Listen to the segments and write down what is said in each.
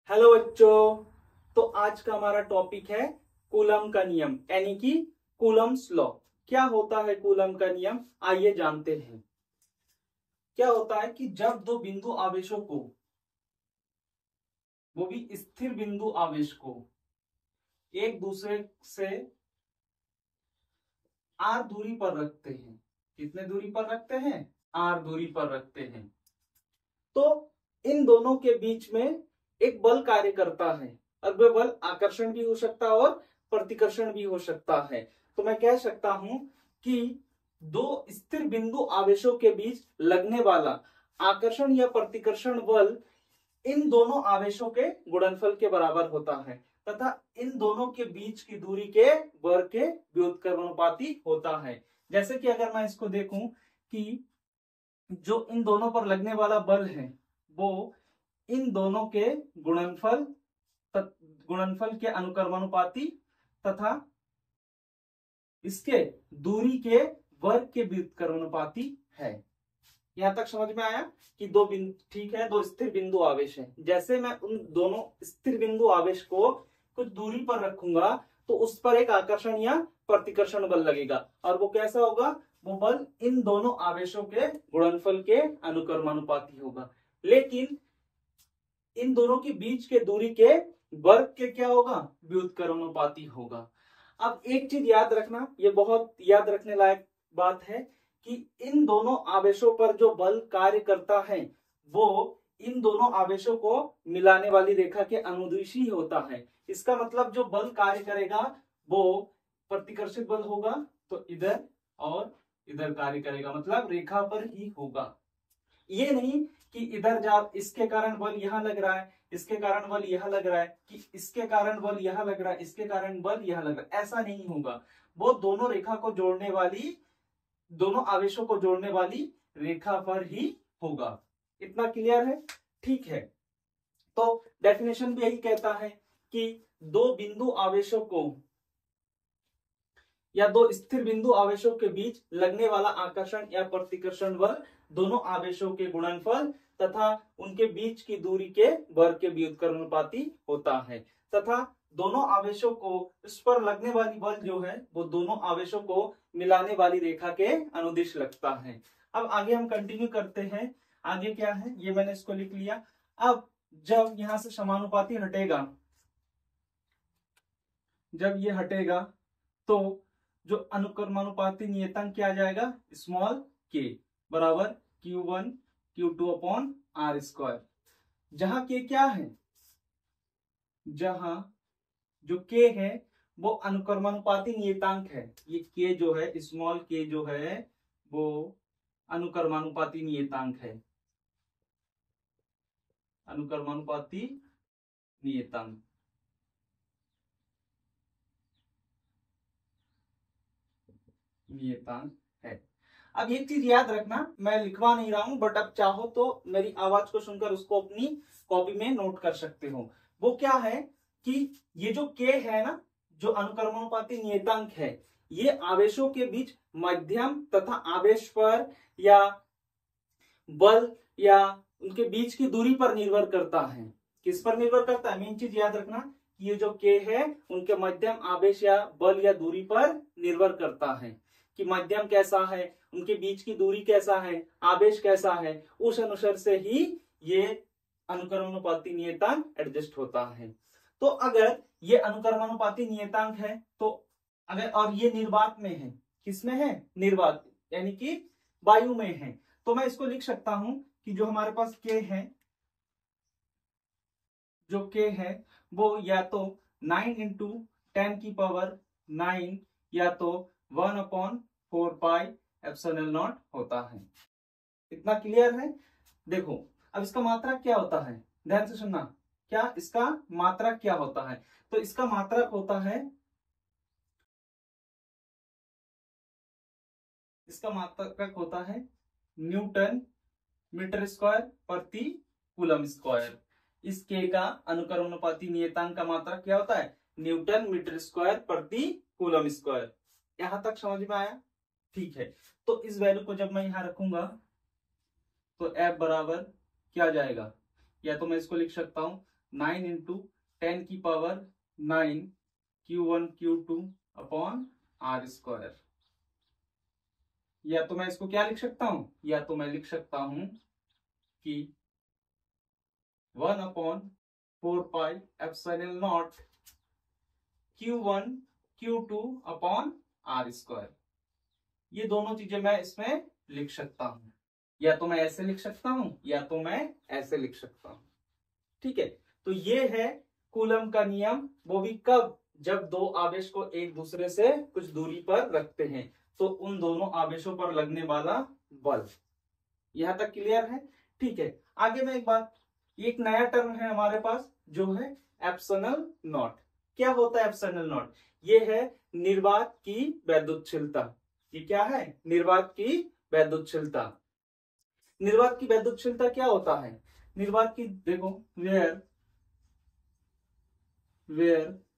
Hello बच्चों। तो आज का हमारा टॉपिक है कूलम का नियम यानी कि कूलम्स लॉ। क्या होता है कूलम का नियम, आइए जानते हैं। क्या होता है कि जब दो बिंदु आवेशों को, वो भी स्थिर बिंदु आवेश को, एक दूसरे से आर दूरी पर रखते हैं। कितने दूरी पर रखते हैं? आर दूरी पर रखते हैं। तो इन दोनों के बीच में एक बल कार्य करता है और वह बल आकर्षण भी हो सकता है और प्रतिकर्षण भी हो सकता है। तो मैं कह सकता हूं कि दो स्थिर बिंदु आवेशों के बीच लगने वाला आकर्षण या प्रतिकर्षण बल इन दोनों आवेशों के गुणनफल के बराबर होता है तथा इन दोनों के बीच की दूरी के वर्ग के व्युत्क्रमानुपाती होता है। जैसे कि अगर मैं इसको देखूं कि जो इन दोनों पर लगने वाला बल है वो इन दोनों के गुणनफल के अनुक्रमानुपाती तथा इसके दूरी के वर्ग के व्युत्क्रमानुपाती है। यहां तक समझ में आया कि दो बिंदु, ठीक है, दो स्थिर बिंदु आवेश है। जैसे मैं उन दोनों स्थिर बिंदु आवेश को कुछ दूरी पर रखूंगा तो उस पर एक आकर्षण या प्रतिकर्षण बल लगेगा और वो कैसा होगा? वो बल इन दोनों आवेशों के गुणनफल के अनुक्रमानुपाती होगा। लेकिन इन दोनों के बीच के दूरी के वर्ग के क्या होगा? व्युत्क्रमानुपाती होगा। अब एक चीज याद रखना, ये बहुत याद रखने लायक बात है कि इन दोनों आवेशों पर जो बल कार्य करता है वो इन दोनों आवेशों को मिलाने वाली रेखा के अनुदिश ही होता है। इसका मतलब जो बल कार्य करेगा वो प्रतिकर्षित बल होगा, तो इधर और इधर कार्य करेगा, मतलब रेखा पर ही होगा। ये नहीं कि इधर जा इसके कारण बल यहां लग रहा है, इसके कारण बल यहां लग रहा है, कि इसके कारण बल यहां लग रहा है, इसके कारण बल यहां लग रहा है, ऐसा नहीं होगा। वो दोनों रेखा को जोड़ने वाली, दोनों आवेशों को जोड़ने वाली रेखा पर ही होगा। इतना क्लियर है? ठीक है। तो डेफिनेशन भी यही कहता है कि दो बिंदु आवेशों को या दो स्थिर बिंदु आवेशों के बीच लगने वाला आकर्षण या प्रतिकर्षण बल दोनों आवेशों के गुणनफल तथा उनके बीच की दूरी के वर्ग के व्युत्क्रमानुपाती होता है तथा दोनों आवेशों को इस पर लगने वाली बल जो है वो दोनों आवेशों को मिलाने वाली रेखा के अनुदिश लगता है। अब आगे हम कंटिन्यू करते हैं। आगे क्या है ये मैंने इसको लिख लिया। अब जब यहां से समानुपाती हटेगा, जब ये हटेगा तो जो अनुक्रमानुपाती नियतांक क्या आ जाएगा? स्मॉल के बराबर Q1 Q2 upon R square. जहां के क्या है? जहां जो के है वो अनुक्रमानुपाती नियतांक है। ये के जो है, स्मॉल के जो है वो अनुक्रमानुपाती नियतांक है। अनुक्रमानुपाती नियतांक नियतांक है। अब एक चीज याद रखना, मैं लिखवा नहीं रहा हूं बट अब चाहो तो मेरी आवाज को सुनकर उसको अपनी कॉपी में नोट कर सकते हो। वो क्या है कि ये जो के है ना, जो अनुक्रमानुपाती नियतांक है, ये आवेशों के बीच मध्यम तथा आवेश पर या बल या उनके बीच की दूरी पर निर्भर करता है। किस पर निर्भर करता है? मेन चीज याद रखना, ये जो के है उनके मध्यम आवेश या बल या दूरी पर निर्भर करता है कि मध्यम कैसा है, उनके बीच की दूरी कैसा है, आवेश कैसा है, उस अनुसार से ही ये अनुक्रमानुपाती नियतांक एडजस्ट होता है। तो अगर ये अनुक्रमानुपाती नियतांक है तो अगर, और ये निर्वात में है, किसमें है? निर्वात यानी कि वायु में है, तो मैं इसको लिख सकता हूं कि जो हमारे पास के है, जो के है वो या तो 9 इंटू 10 की पावर 9 या तो 1 अपॉन 4 पाई एप्सिलॉन नॉट होता है। इतना क्लियर है? देखो अब इसका मात्रक क्या होता है, ध्यान से सुनना। क्या इसका मात्रक क्या होता है? तो इसका मात्रक होता है, इसका मात्रक होता है न्यूटन मीटर स्क्वायर प्रति कूलम स्क्वायर। इस के का अनुक्रमानुपाती नियतांक का मात्रक क्या होता है? न्यूटन मीटर स्क्वायर प्रति कूलम स्क्वायर। यहां तक समझ में आया? ठीक है। तो इस वैल्यू को जब मैं यहां रखूंगा तो F बराबर क्या जाएगा? या तो मैं इसको लिख सकता हूं 9 इंटू 10 की power 9 Q1 Q2 upon R square. या तो मैं इसको क्या लिख सकता हूं, या तो मैं लिख सकता हूं कि 1 upon 4 pi epsilon nought Q1 Q2 upon R square. ये दोनों चीजें मैं इसमें लिख सकता हूं, या तो मैं ऐसे लिख सकता हूं या तो मैं ऐसे लिख सकता हूं। ठीक है, तो ये है कूलम का नियम। वो भी कब, जब दो आवेश को एक दूसरे से कुछ दूरी पर रखते हैं तो उन दोनों आवेशों पर लगने वाला बल। यहां तक क्लियर है? ठीक है, आगे में एक बात, एक नया टर्म है हमारे पास जो है एप्सिलॉन नॉट। क्या होता है एप्सिलॉन नॉट? ये है निर्वात की वैद्युतशीलता। ये क्या है? निर्वात की वैद्युतशीलता। निर्वात की वैद्युतशीलता क्या होता है? निर्वात की, देखो, वेयर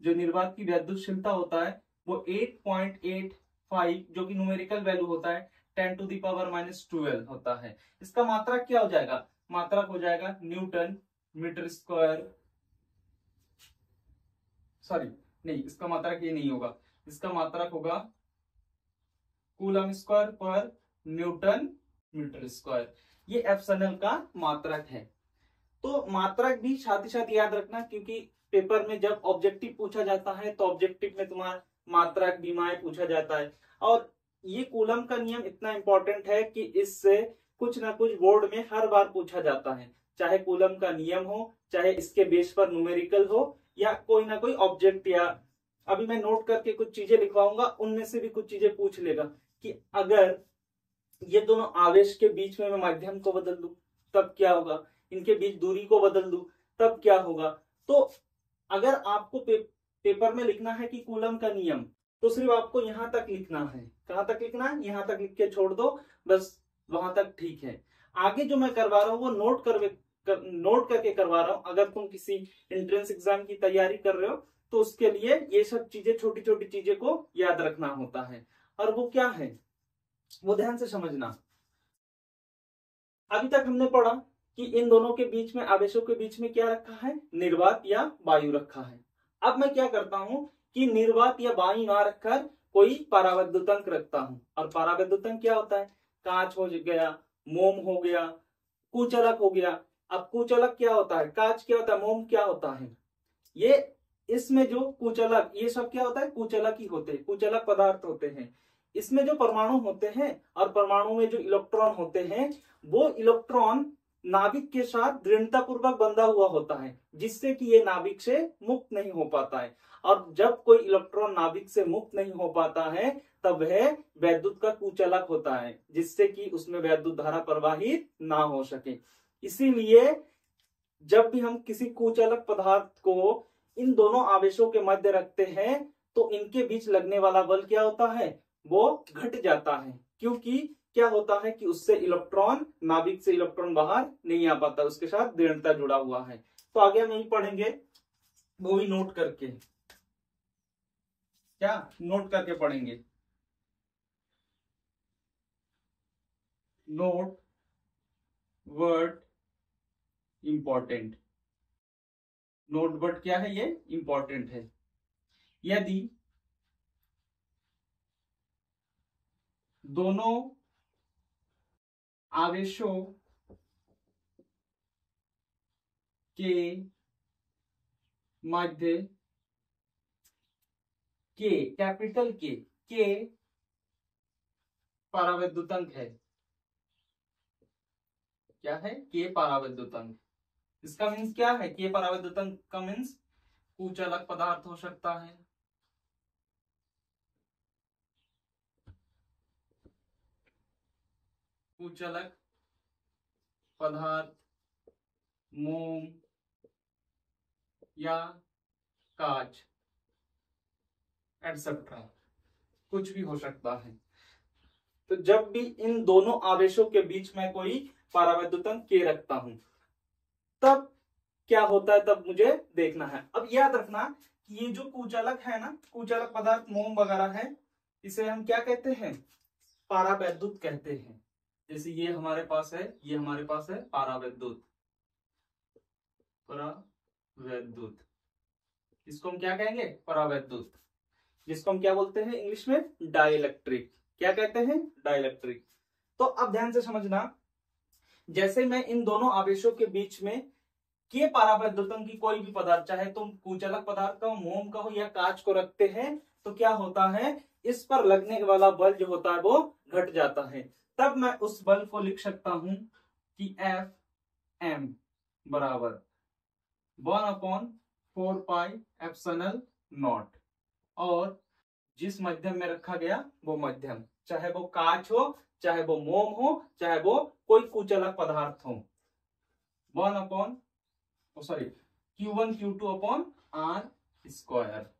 जो निर्वात की वैद्युतशीलता होता है वो 8.85 जो कि न्यूमेरिकल वैल्यू होता है 10 टू द पावर -12 होता है। इसका मात्रक क्या हो जाएगा? मात्रक हो जाएगा न्यूटन मीटर स्क्वायर, सॉरी नहीं, इसका मात्रक ये नहीं होगा, इसका मात्रक होगा कूलम स्क्वायर पर न्यूटन मीटर स्क्वायर। ये एप्सिलॉन का मात्रक है। तो मात्रक भी साथ ही साथ याद रखना, क्योंकि पेपर में जब ऑब्जेक्टिव पूछा जाता है तो ऑब्जेक्टिव में तुम्हारा मात्रक विमाएं पूछा जाता है। और ये कूलम का नियम इतना इंपॉर्टेंट है कि इससे कुछ ना कुछ बोर्ड में हर बार पूछा जाता है, चाहे कूलम का नियम हो, चाहे इसके बेस पर न्यूमेरिकल हो, या कोई ना कोई ऑब्जेक्ट, या अभी मैं नोट करके कुछ चीजें लिखवाऊंगा उनमें से भी कुछ चीजें पूछ लेगा कि अगर ये दोनों आवेश के बीच में मैं माध्यम को बदल दूं तब क्या होगा, इनके बीच दूरी को बदल दूं तब क्या होगा। तो अगर आपको पेपर में लिखना है कि कूलम का नियम, तो सिर्फ आपको यहां तक लिखना है। कहां तक लिखना है? यहां तक लिख के छोड़ दो, बस वहां तक ठीक है। आगे जो मैं करवा रहा हूं वो नोट करके करवा रहा हूं। अगर तुम किसी एंट्रेंस एग्जाम की तैयारी कर रहे हो तो उसके लिए ये सब चीजें, छोटी छोटी चीजें को याद रखना होता है। और वो क्या है वो ध्यान से समझना। अभी तक हमने पढ़ा कि इन दोनों के बीच में, आवेशों के बीच में क्या रखा है? निर्वात या वायु रखा है। अब मैं क्या करता हूं कि निर्वात या वायु ना रखकर कोई परावैद्युतंक रखता हूं। और परावैद्युतंक क्या होता है? कांच हो गया, मोम हो गया, कुचलक हो गया। अब कुचलक क्या होता है? कांच क्या होता है? मोम क्या होता है? ये इसमें जो कुचलक, ये सब क्या होता है? कुचलक ही होते हैं, कुचलक पदार्थ होते हैं। इसमें जो परमाणु होते हैं और परमाणु में जो इलेक्ट्रॉन होते हैं, वो इलेक्ट्रॉन नाभिक के साथ दृढ़ता पूर्वक बंधा हुआ होता है, जिससे कि ये नाभिक से मुक्त नहीं हो पाता है। और जब कोई इलेक्ट्रॉन नाभिक से मुक्त नहीं हो पाता है तब वह वैद्युत का कुचलक होता है, जिससे कि उसमें वैद्युत धारा प्रवाहित ना हो सके। इसीलिए जब भी हम किसी कुचलक पदार्थ को इन दोनों आवेशों के मध्य रखते हैं तो इनके बीच लगने वाला बल क्या होता है? वो घट जाता है, क्योंकि क्या होता है कि उससे इलेक्ट्रॉन, नाभिक से इलेक्ट्रॉन बाहर नहीं आ पाता, उसके साथ दृढ़ता जुड़ा हुआ है। तो आगे हम यही पढ़ेंगे, वो भी नोट करके, क्या नोट करके पढ़ेंगे। Note word important. Note word क्या है? ये इंपॉर्टेंट है। यदि दोनों आवेशों के मध्य के, कैपिटल के परावैद्युतंक है। क्या है? के परावैद्युतंक। इसका मीन्स क्या है? के परावैद्युतंक का मीन्स कुचलक पदार्थ हो सकता है, कुचलक पदार्थ, मोम या कांच एटसेट्रा, कुछ भी हो सकता है। तो जब भी इन दोनों आवेशों के बीच में कोई परावैद्युतंक के रखता हूं तब क्या होता है, तब मुझे देखना है। अब याद रखना कि ये जो कुचलक है ना, कुचलक पदार्थ मोम वगैरह है, इसे हम क्या कहते हैं? परावैद्युत कहते हैं। जैसे ये हमारे पास है, ये हमारे पास है परावैद्युत, परावैद्युत, इसको हम क्या कहेंगे? परावैद्युत, जिसको हम क्या बोलते हैं इंग्लिश में? डाइलेक्ट्रिक। क्या कहते हैं? डाइलेक्ट्रिक। तो अब ध्यान से समझना, जैसे मैं इन दोनों आवेशों के बीच में के परावैद्युतन की कोई भी पदार्थ, चाहे तुम कुचालक पदार्थ का हो, मोम का हो या कांच को रखते हैं, तो क्या होता है, इस पर लगने वाला बल जो होता है वो घट जाता है। तब मैं उस बल को लिख सकता हूं कि एफ एम बराबर 1/4πε0, और जिस मध्यम में रखा गया वो मध्यम, चाहे वो कांच हो, चाहे वो मोम हो, चाहे वो कोई कुचालक पदार्थ हो, Q1 Q2 upon R square.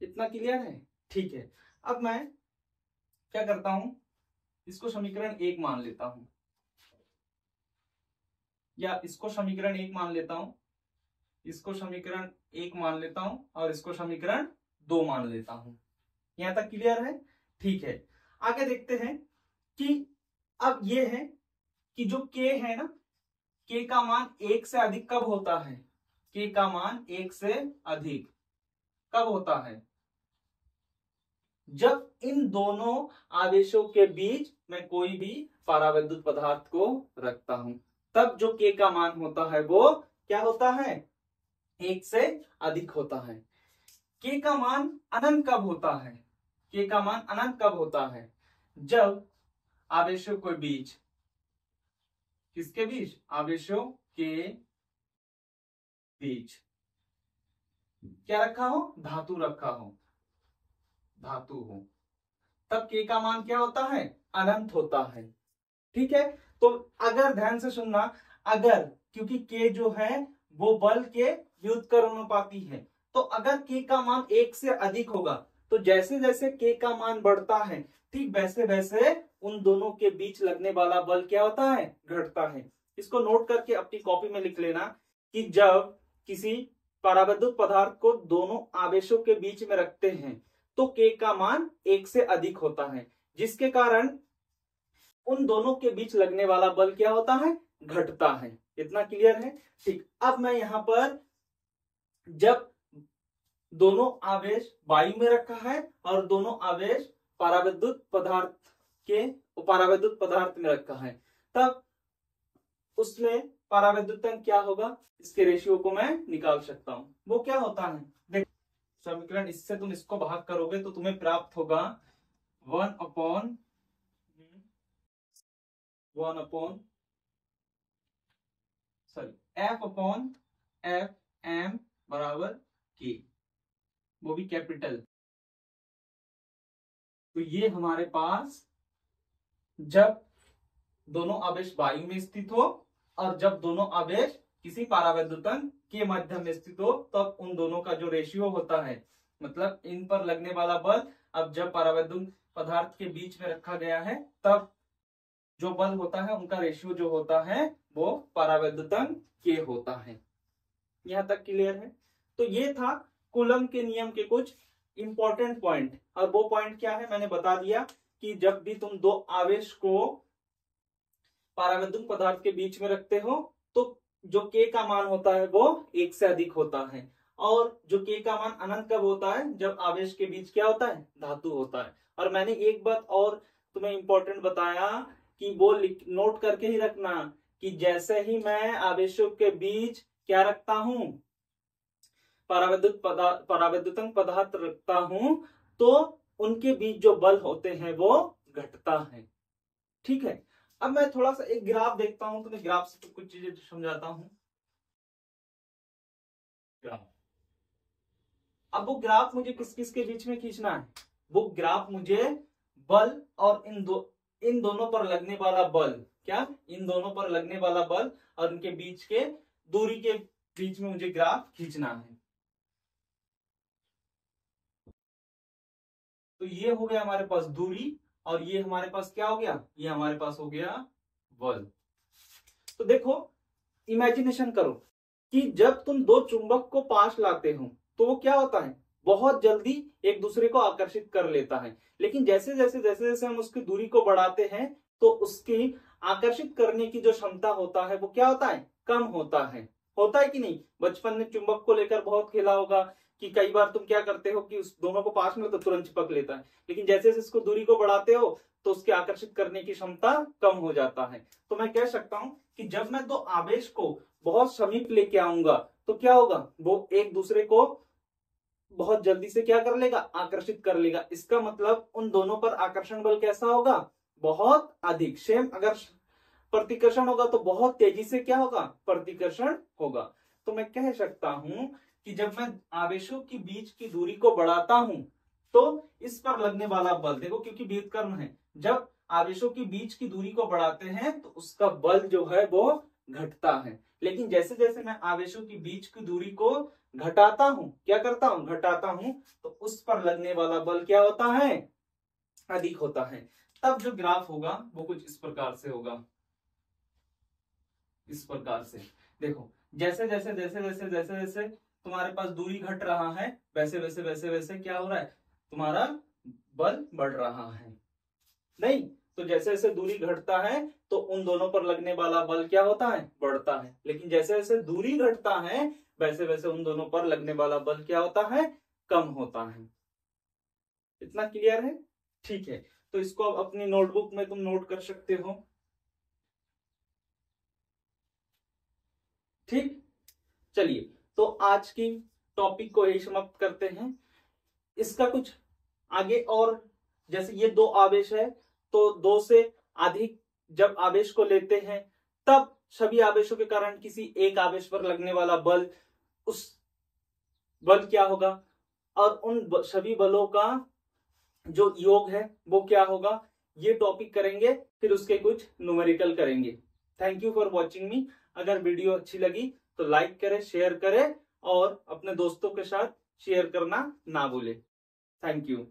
इतना क्लियर है? ठीक है। अब मैं क्या करता हूं, इसको समीकरण 1 मान लेता हूं, या इसको समीकरण 1 मान लेता हूं, इसको समीकरण 1 मान लेता हूं, और इसको समीकरण 2 मान लेता हूं। यहां तक क्लियर है? ठीक है। आगे देखते हैं कि अब ये है कि जो K है ना, K का मान 1 से अधिक कब होता है? K का मान 1 से अधिक कब होता है? जब इन दोनों आवेशों के बीच मैं कोई भी परावैद्युत पदार्थ को रखता हूं, तब जो K का मान होता है वो क्या होता है? 1 से अधिक होता है। K का मान अनंत कब होता है? K का मान अनंत कब होता है? जब आवेशों के बीच, किसके बीच? आवेशों के बीच क्या रखा हो? धातु रखा हो, धातु हो, तब K का मान क्या होता है? अनंत होता है। ठीक है। तो अगर ध्यान से सुनना, अगर, क्योंकि K जो है वो बल के व्युत्क्रमानुपाती है, तो अगर K का मान 1 से अधिक होगा, तो जैसे जैसे K का मान बढ़ता है, ठीक वैसे वैसे उन दोनों के बीच लगने वाला बल क्या होता है? घटता है। इसको नोट करके अपनी कॉपी में लिख लेना कि जब किसी परावैद्युत पदार्थ को दोनों आवेशों के बीच में रखते हैं तो K का मान 1 से अधिक होता है, जिसके कारण उन दोनों के बीच लगने वाला बल क्या होता है? घटता है। इतना क्लियर है? ठीक। अब मैं यहां पर, जब दोनों आवेश वायु में रखा है और दोनों आवेश परावैद्युत पदार्थ में रखा है, तब उसमें परावैद्युतन क्या होगा, इसके रेशियो को मैं निकाल सकता हूं। वो क्या होता है? देख, समीकरण, इससे तुम इसको भाग करोगे तो तुम्हें प्राप्त होगा 1/F/M बराबर K, वो भी कैपिटल। तो ये हमारे पास जब दोनों आवेश वायु में स्थित हो और जब दोनों आवेश किसी परावैद्युतन के माध्यम में स्थित हो, तब उन दोनों का जो रेशियो होता है, मतलब इन पर लगने वाला बल, अब जब परावैद्युत पदार्थ के बीच में रखा गया है, तब जो बल होता है उनका रेशियो जो होता है वो परावैद्युतन के होता है। यहां तक क्लियर है? तो ये था कूलम के नियम के कुछ इंपॉर्टेंट पॉइंट, और वो पॉइंट क्या है मैंने बता दिया कि जब भी तुम दो आवेश को परावैद्युत पदार्थ के बीच में रखते हो तो जो K का मान होता है वो 1 से अधिक होता है, और जो K का मान अनंत कब होता है? जब आवेश के बीच क्या होता है? धातु होता है। और मैंने एक बात और तुम्हें इंपॉर्टेंट बताया कि वो नोट करके ही रखना कि जैसे ही मैं आवेशों के बीच क्या रखता हूं, परावैद्युतन पदार्थ रखता हूं, तो उनके बीच जो बल होते हैं वो घटता है। ठीक है। अब मैं थोड़ा सा एक ग्राफ देखता हूं, तो मैं ग्राफ से कुछ चीजें समझाता हूं। ग्राफ, अब वो ग्राफ मुझे किस किस के बीच में खींचना है? वो ग्राफ मुझे बल और इन दोनों पर लगने वाला बल, क्या, इन दोनों पर लगने वाला बल और इनके बीच के दूरी के बीच में मुझे ग्राफ खींचना है। तो ये हो गया हमारे पास दूरी, और ये हमारे पास क्या हो गया? ये हमारे पास हो गया बल। तो देखो, इमेजिनेशन करो कि जब तुम दो चुंबक को पास लाते हो तो वो क्या होता है? बहुत जल्दी एक दूसरे को आकर्षित कर लेता है, लेकिन जैसे जैसे हम उसकी दूरी को बढ़ाते हैं तो उसकी आकर्षित करने की जो क्षमता होता है वो क्या होता है? कम होता है। होता है कि नहीं? बचपन में चुंबक को लेकर बहुत खेला होगा कि कई बार तुम क्या करते हो कि उस दोनों को पास में तो तुरंत चिपक लेता है, लेकिन जैसे जैसे इसको दूरी को बढ़ाते हो तो उसके आकर्षित करने की क्षमता कम हो जाता है। तो मैं कह सकता हूं कि जब मैं दो आवेश को बहुत समीप लेके आऊंगा तो क्या होगा, वो एक दूसरे को बहुत जल्दी से क्या कर लेगा, आकर्षित कर लेगा। इसका मतलब उन दोनों पर आकर्षण बल कैसा होगा, बहुत अधिक। सेम अगर प्रतिकर्षण होगा तो बहुत तेजी से क्या होगा, प्रतिकर्षण होगा। तो मैं कह सकता हूं कि जब मैं आवेशों के बीच की दूरी को बढ़ाता हूं तो इस पर लगने वाला बल, देखो क्योंकि व्युत्क्रम है, जब आवेशों के बीच की दूरी को बढ़ाते हैं तो उसका बल जो है वो घटता है। लेकिन जैसे जैसे मैं आवेशों के बीच की दूरी को घटाता हूं, क्या करता हूं, घटाता हूं, तो उस पर लगने वाला बल क्या होता है, अधिक होता है। तब जो ग्राफ होगा वो कुछ इस प्रकार से होगा, इस प्रकार से। देखो जैसे जैसे जैसे जैसे जैसे जैसे तुम्हारे पास दूरी घट रहा है वैसे वैसे वैसे वैसे क्या हो रहा है, तुम्हारा बल बढ़ रहा है। नहीं तो जैसे जैसे दूरी घटता है तो उन दोनों पर लगने वाला बल क्या होता है, बढ़ता है। लेकिन जैसे जैसे दूरी घटता है वैसे वैसे उन दोनों पर लगने वाला बल क्या होता है, कम होता है। इतना क्लियर है? ठीक है, तो इसको अब अपनी नोटबुक में तुम नोट कर सकते हो। ठीक, चलिए तो आज की टॉपिक को यही समाप्त करते हैं। इसका कुछ आगे और, जैसे ये दो आवेश है तो दो से अधिक जब आवेश को लेते हैं तब सभी आवेशों के कारण किसी एक आवेश पर लगने वाला बल, उस बल क्या होगा, और उन सभी बलों का जो योग है वो क्या होगा, ये टॉपिक करेंगे। फिर उसके कुछ न्यूमेरिकल करेंगे। थैंक यू फॉर वॉचिंग मी। अगर वीडियो अच्छी लगी तो लाइक करें, शेयर करें और अपने दोस्तों के साथ शेयर करना ना भूलें। Thank you.